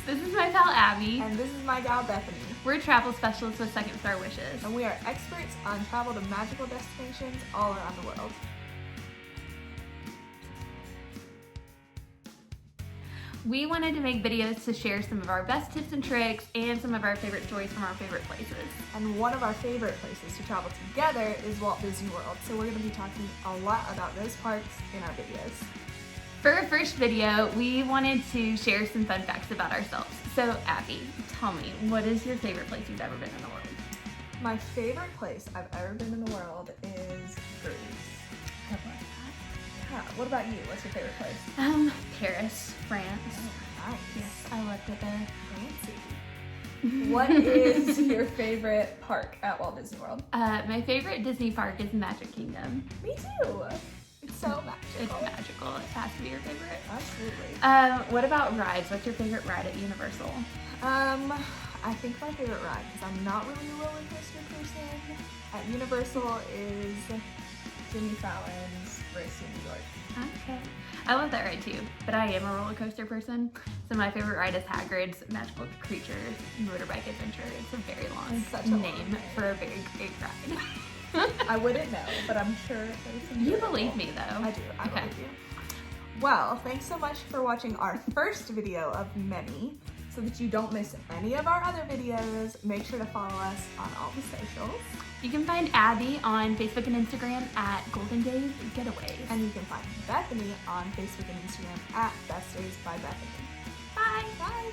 This is my pal Abby. And this is my gal Bethany. We're travel specialists with Second Star Wishes. And we are experts on travel to magical destinations all around the world. We wanted to make videos to share some of our best tips and tricks and some of our favorite stories from our favorite places. And one of our favorite places to travel together is Walt Disney World. So we're going to be talking a lot about those parks in our videos. For our first video, we wanted to share some fun facts about ourselves. So Abby, tell me, what is your favorite place you've ever been in the world? My favorite place I've ever been in the world is Greece. Yeah, what about you? What's your favorite place? Paris, France. Oh, nice. Yes, I loved it there. Fancy. What is your favorite park at Walt Disney World? My favorite Disney park is Magic Kingdom. Me too. It's so magical. It's magical. It has to be your favorite. Absolutely. What about rides? What's your favorite ride at Universal? I think my favorite ride, because I'm not really a roller coaster person, at Universal is Jimmy Fallon's Race to New York. Okay. I love that ride too, but I am a roller coaster person, so my favorite ride is Hagrid's Magical Creatures Motorbike Adventure. It's a very long Such a long name name. for a very great ride. I wouldn't know, but I'm sure that it's You enjoyable. believe me though. I do. I Okay. believe you. Well, thanks so much for watching our first video of many. So that you don't miss any of our other videos, make sure to follow us on all the socials. You can find Abby on Facebook and Instagram at Golden Days Getaways. And you can find Bethany on Facebook and Instagram at Best Days by Bethany. Bye! Bye!